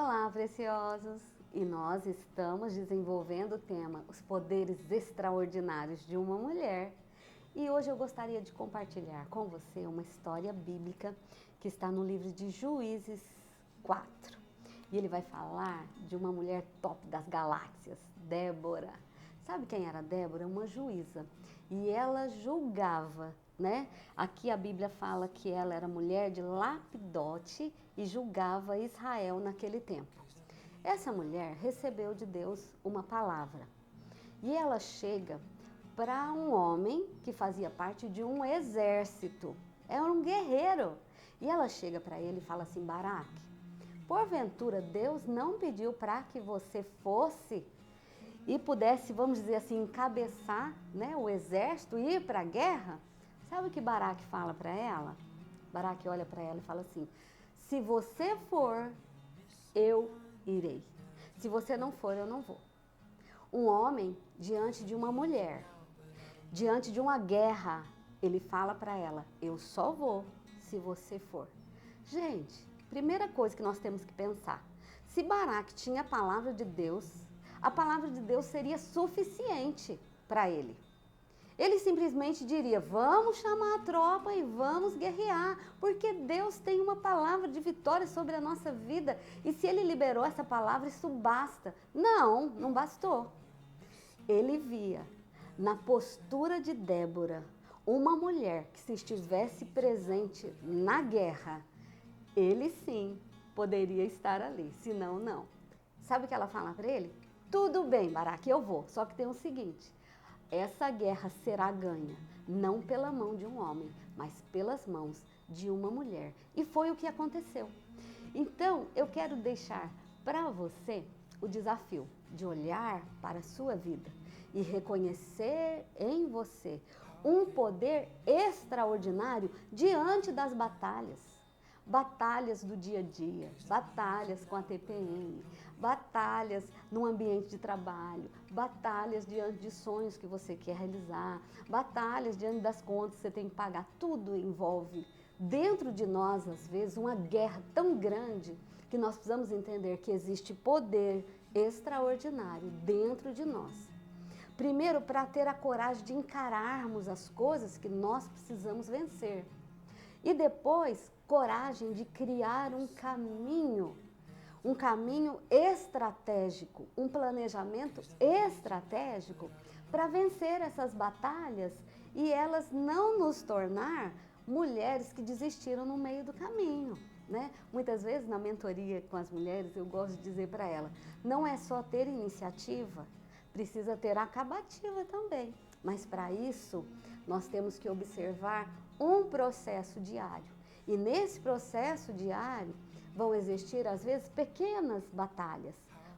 Olá, preciosos! E nós estamos desenvolvendo o tema Os Poderes Extraordinários de uma Mulher. E hoje eu gostaria de compartilhar com você uma história bíblica que está no livro de Juízes 4. E ele vai falar de uma mulher top das galáxias, Débora. Sabe quem era Débora? Uma juíza. E ela julgava, né? Aqui a Bíblia fala que ela era mulher de Lapidote e julgava Israel naquele tempo. Essa mulher recebeu de Deus uma palavra. E ela chega para um homem que fazia parte de um exército. Era um guerreiro. E ela chega para ele e fala assim: Baraque, porventura Deus não pediu para que você fosse e pudesse, vamos dizer assim, encabeçar, né, o exército e ir para a guerra? Sabe o que Baraque fala para ela? Baraque olha para ela e fala assim: se você for, eu irei. Se você não for, eu não vou. Um homem diante de uma mulher, diante de uma guerra, ele fala para ela: eu só vou se você for. Gente, primeira coisa que nós temos que pensar: se Baraque tinha a palavra de Deus, a palavra de Deus seria suficiente para ele. Ele simplesmente diria: vamos chamar a tropa e vamos guerrear, porque Deus tem uma palavra de vitória sobre a nossa vida. E se Ele liberou essa palavra, isso basta. Não, não bastou. Ele via na postura de Débora uma mulher que, se estivesse presente na guerra, ele sim poderia estar ali, senão não. Sabe o que ela fala para ele? Tudo bem, Baraque, eu vou, só que tem o seguinte: essa guerra será ganha, não pela mão de um homem, mas pelas mãos de uma mulher. E foi o que aconteceu. Então, eu quero deixar para você o desafio de olhar para a sua vida e reconhecer em você um poder extraordinário diante das batalhas. Batalhas do dia a dia, batalhas com a TPM, batalhas no ambiente de trabalho, batalhas diante de sonhos que você quer realizar, batalhas diante das contas que você tem que pagar. Tudo envolve dentro de nós, às vezes, uma guerra tão grande que nós precisamos entender que existe poder extraordinário dentro de nós. Primeiro, para ter a coragem de encararmos as coisas que nós precisamos vencer. E depois, coragem de criar um caminho estratégico, um planejamento estratégico para vencer essas batalhas e elas não nos tornar mulheres que desistiram no meio do caminho, né? Muitas vezes na mentoria com as mulheres eu gosto de dizer para elas: não é só ter iniciativa, precisa ter acabativa também. Mas para isso nós temos que observar um processo diário. E nesse processo diário vão existir às vezes pequenas batalhas,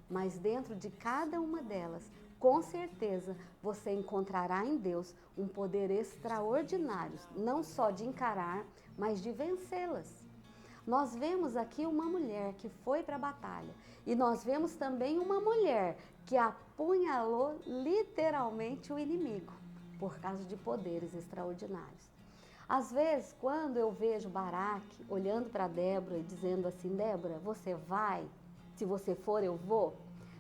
mas dentro de cada uma delas, com certeza, você encontrará em Deus um poder extraordinário, não só de encarar, mas de vencê-las. Nós vemos aqui uma mulher que foi para a batalha e nós vemos também uma mulher que apunhalou literalmente o inimigo por causa de poderes extraordinários. Às vezes, quando eu vejo Baraque olhando para Débora e dizendo assim: Débora, você vai? Se você for, eu vou.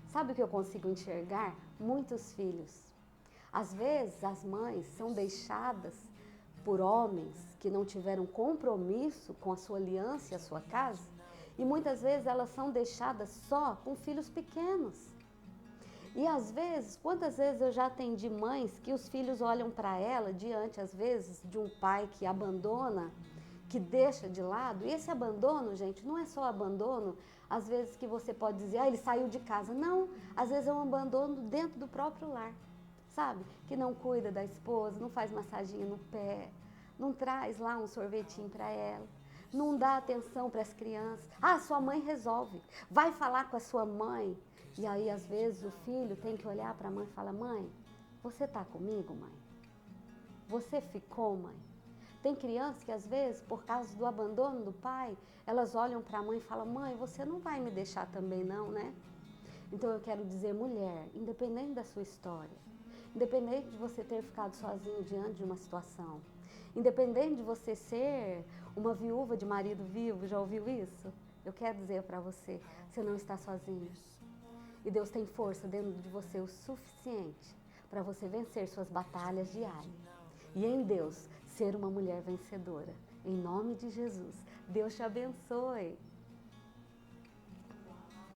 Sabe o que eu consigo enxergar? Muitos filhos. Às vezes, as mães são deixadas por homens que não tiveram compromisso com a sua aliança e a sua casa, e muitas vezes elas são deixadas só com filhos pequenos. E às vezes, quantas vezes eu já atendi mães que os filhos olham para ela diante, às vezes, de um pai que abandona, que deixa de lado. E esse abandono, gente, não é só abandono, às vezes que você pode dizer: ah, ele saiu de casa. Não, às vezes é um abandono dentro do próprio lar, sabe? Que não cuida da esposa, não faz massaginha no pé, não traz lá um sorvetinho para ela, não dá atenção para as crianças. Ah, sua mãe resolve, vai falar com a sua mãe. E aí, às vezes, o filho tem que olhar para a mãe e falar: mãe, você está comigo, mãe? Você ficou, mãe? Tem crianças que, às vezes, por causa do abandono do pai, elas olham para a mãe e falam: mãe, você não vai me deixar também não, né? Então eu quero dizer, mulher, independente da sua história, independente de você ter ficado sozinho diante de uma situação, independente de você ser uma viúva de marido vivo, já ouviu isso? eu quero dizer para você, você não está sozinho. E Deus tem força dentro de você o suficiente para você vencer suas batalhas diárias. E em Deus, ser uma mulher vencedora. Em nome de Jesus, Deus te abençoe.